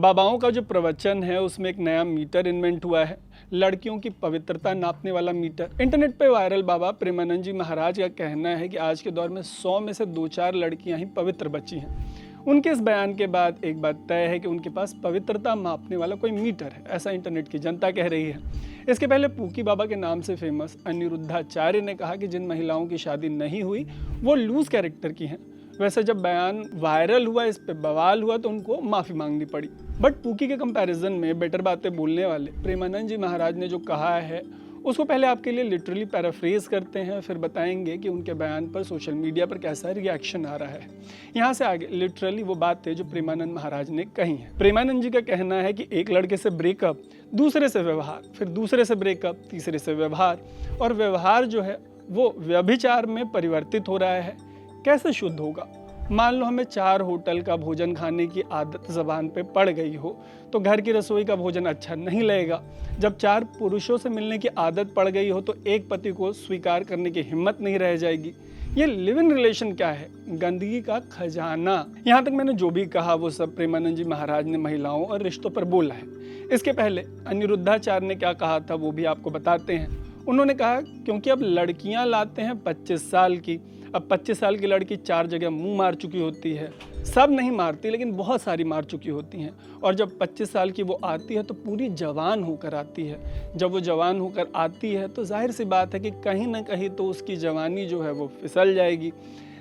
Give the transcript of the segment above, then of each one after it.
बाबाओं का जो प्रवचन है उसमें एक नया मीटर इन्वेंट हुआ है, लड़कियों की पवित्रता नापने वाला मीटर। इंटरनेट पे वायरल बाबा प्रेमानंद जी महाराज का कहना है कि आज के दौर में 100 में से 2-4 लड़कियां ही पवित्र बची हैं। उनके इस बयान के बाद एक बात तय है कि उनके पास पवित्रता मापने वाला कोई मीटर है, ऐसा इंटरनेट की जनता कह रही है। इसके पहले पूकी बाबा के नाम से फेमस अनिरुद्धाचार्य ने कहा कि जिन महिलाओं की शादी नहीं हुई वो लूज कैरेक्टर की हैं। वैसे जब बयान वायरल हुआ, इस पे बवाल हुआ, तो उनको माफ़ी मांगनी पड़ी। बट पूकी के कंपैरिजन में बेटर बातें बोलने वाले प्रेमानंद जी महाराज ने जो कहा है उसको पहले आपके लिए लिटरली पैराफ्रेज करते हैं, फिर बताएंगे कि उनके बयान पर सोशल मीडिया पर कैसा रिएक्शन आ रहा है। यहाँ से आगे लिटरली वो बात है जो प्रेमानंद महाराज ने कही है। प्रेमानंद जी का कहना है कि एक लड़के से ब्रेकअप, दूसरे से व्यवहार, फिर दूसरे से ब्रेकअप, तीसरे से व्यवहार, और व्यवहार जो है वो व्यभिचार में परिवर्तित हो रहा है। कैसे शुद्ध होगा? मान लो हमें 4 होटल का भोजन खाने की आदत ज़बान पे पड़ गई हो तो घर की रसोई का भोजन अच्छा नहीं लगेगा। जब 4 पुरुषों से मिलने की आदत पड़ गई हो तो एक पति को स्वीकार करने की हिम्मत नहीं रह जाएगी। ये लिव इन रिलेशन क्या है? गंदगी का खजाना। यहाँ तक मैंने जो भी कहा वो सब प्रेमानंद जी महाराज ने महिलाओं और रिश्तों पर बोला है। इसके पहले अनिरुद्धाचार्य ने क्या कहा था वो भी आपको बताते हैं। उन्होंने कहा क्योंकि अब लड़कियां लाते हैं 25 साल की, अब 25 साल की लड़की 4 जगह मुंह मार चुकी होती है। सब नहीं मारती लेकिन बहुत सारी मार चुकी होती हैं। और जब 25 साल की वो आती है तो पूरी जवान होकर आती है। जब वो जवान होकर आती है तो जाहिर सी बात है कि कहीं ना कहीं तो उसकी जवानी जो है वो फिसल जाएगी।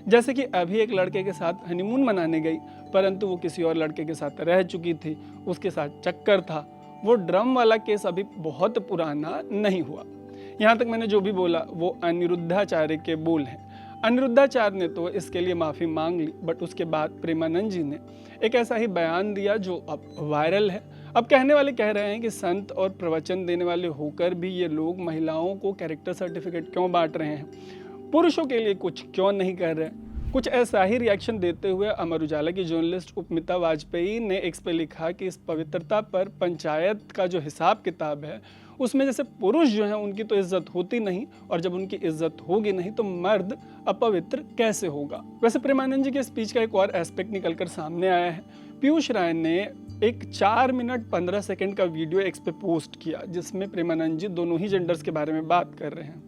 जैसे कि अभी एक लड़के के साथ हनीमून मनाने गई, परंतु वो किसी और लड़के के साथ रह चुकी थी, उसके साथ चक्कर था। वो ड्रम वाला केस अभी बहुत पुराना नहीं हुआ। यहाँ तक मैंने जो भी बोला वो अनिरुद्धाचार्य के बोल हैं। अनिरुद्धाचार्य ने तो इसके लिए माफ़ी मांग ली, बट उसके बाद प्रेमानंद जी ने एक ऐसा ही बयान दिया जो अब वायरल है। अब कहने वाले कह रहे हैं कि संत और प्रवचन देने वाले होकर भी ये लोग महिलाओं को कैरेक्टर सर्टिफिकेट क्यों बांट रहे हैं, पुरुषों के लिए कुछ क्यों नहीं कर रहे। कुछ ऐसा ही रिएक्शन देते हुए अमर उजाला की जर्नलिस्ट उपमिता वाजपेयी ने एक्स पे लिखा कि इस पवित्रता पर पंचायत का जो हिसाब किताब है उसमें जैसे पुरुष जो हैं उनकी तो इज्जत होती नहीं, और जब उनकी इज्जत होगी नहीं तो मर्द अपवित्र कैसे होगा। वैसे प्रेमानंद जी के स्पीच का एक और एस्पेक्ट निकलकर सामने आया है। पीयूष राय ने एक 4 मिनट 15 सेकंड का वीडियो एक्स पे पोस्ट किया जिसमें प्रेमानंद जी दोनों ही जेंडर्स के बारे में बात कर रहे हैं।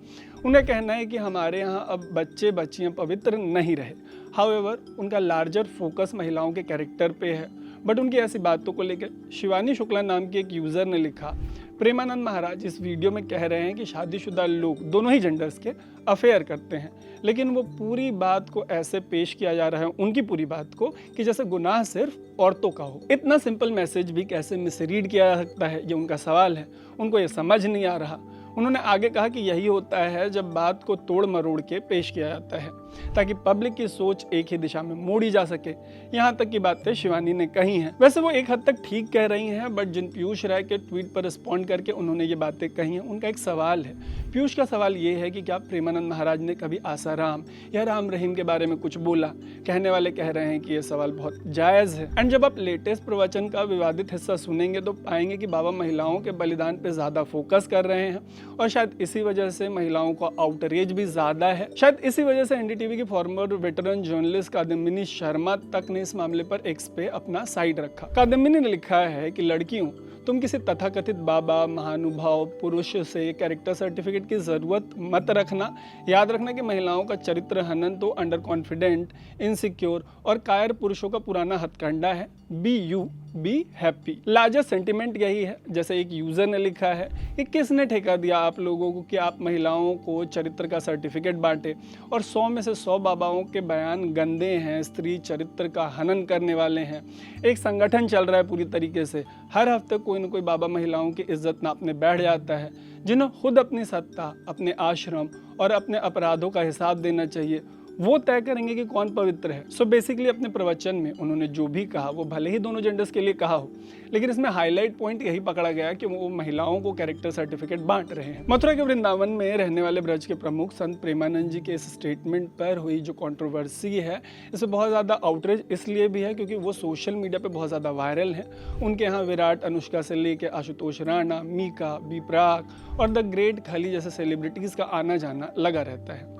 उनका कहना है कि हमारे यहाँ अब बच्चे बच्चियाँ पवित्र नहीं रहे। हाउएवर उनका लार्जर फोकस महिलाओं के कैरेक्टर पे है। बट उनकी ऐसी बातों को लेकर शिवानी शुक्ला नाम की एक यूज़र ने लिखा, प्रेमानंद महाराज इस वीडियो में कह रहे हैं कि शादीशुदा लोग दोनों ही जेंडर्स के अफेयर करते हैं, लेकिन वो पूरी बात को ऐसे पेश किया जा रहा है, उनकी पूरी बात को, कि जैसे गुनाह सिर्फ औरतों का हो। इतना सिंपल मैसेज भी कैसे मिसरीड किया जा सकता है, ये उनका सवाल है। उनको ये समझ नहीं आ रहा। उन्होंने आगे कहा कि यही होता है जब बात को तोड़ मरोड़ के पेश किया जाता है ताकि पब्लिक की सोच एक ही दिशा में मोड़ी जा सके। यहाँ तक की बातें शिवानी ने कही हैं। वैसे वो एक हद तक ठीक कह रही हैं, बट जिन पीयूष राय के ट्वीट पर रिस्पॉन्ड करके उन्होंने ये बातें कही हैं उनका एक सवाल है। पीयूष का सवाल ये है कि क्या प्रेमानंद महाराज ने कभी आसाराम या राम रहीम के बारे में कुछ बोला? कहने वाले कह रहे हैं कि ये सवाल बहुत जायज़ है। एंड जब आप लेटेस्ट प्रवचन का विवादित हिस्सा सुनेंगे तो पाएंगे कि बाबा महिलाओं के बलिदान पर ज़्यादा फोकस कर रहे हैं, और शायद इसी वजह से महिलाओं का आउटरीच भी ज़्यादा है। शायद इसी वजह से एनडीटीवी की farmer veteran journalist Kadambini Sharma तक ने इस मामले पर एक्स पे अपना साइड रखा। कादम्बिनी ने लिखा है कि लड़कियों, तुम किसी तथाकथित बाबा, महानुभाव, पुरुष से कैरेक्टर सर्टिफिकेट की ज़रूरत मत रखना। याद रखना कि महिलाओं का चरित्र हनन तो अंडर कॉन्फिडेंट, इनसिक्योर और कायर पुरुषों का पुराना हथकंडा है। Be you, be happy. Largest sentiment यही है। जैसे एक यूज़र ने लिखा है कि किसने ठेका दिया आप लोगों को कि आप महिलाओं को चरित्र का सर्टिफिकेट बांटे, और 100 में से 100 बाबाओं के बयान गंदे हैं, स्त्री चरित्र का हनन करने वाले हैं। एक संगठन चल रहा है पूरी तरीके से, हर हफ्ते कोई न कोई बाबा महिलाओं की इज्जत नापने बैठ जाता है, जिन्हें खुद अपनी सत्ता, अपने आश्रम और अपने अपराधों का हिसाब देना चाहिए। वो तय करेंगे कि कौन पवित्र है। सो बेसिकली अपने प्रवचन में उन्होंने जो भी कहा वो भले ही दोनों जेंडर्स के लिए कहा हो, लेकिन इसमें हाईलाइट पॉइंट यही पकड़ा गया कि वो महिलाओं को कैरेक्टर सर्टिफिकेट बांट रहे हैं। मथुरा के वृंदावन में रहने वाले ब्रज के प्रमुख संत प्रेमानंद जी के इस स्टेटमेंट पर हुई जो कंट्रोवर्सी है, इससे बहुत ज़्यादा आउटरीच इसलिए भी है क्योंकि वो सोशल मीडिया पर बहुत ज़्यादा वायरल हैं। उनके यहाँ विराट, अनुष्का से लेकर आशुतोष राणा, मीका, बी प्राक और द ग्रेट खली जैसे सेलिब्रिटीज़ का आना जाना लगा रहता है।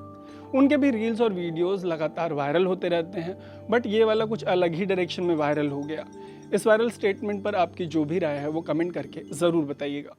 उनके भी रील्स और वीडियोस लगातार वायरल होते रहते हैं, बट ये वाला कुछ अलग ही डायरेक्शन में वायरल हो गया। इस वायरल स्टेटमेंट पर आपकी जो भी राय है वो कमेंट करके ज़रूर बताइएगा।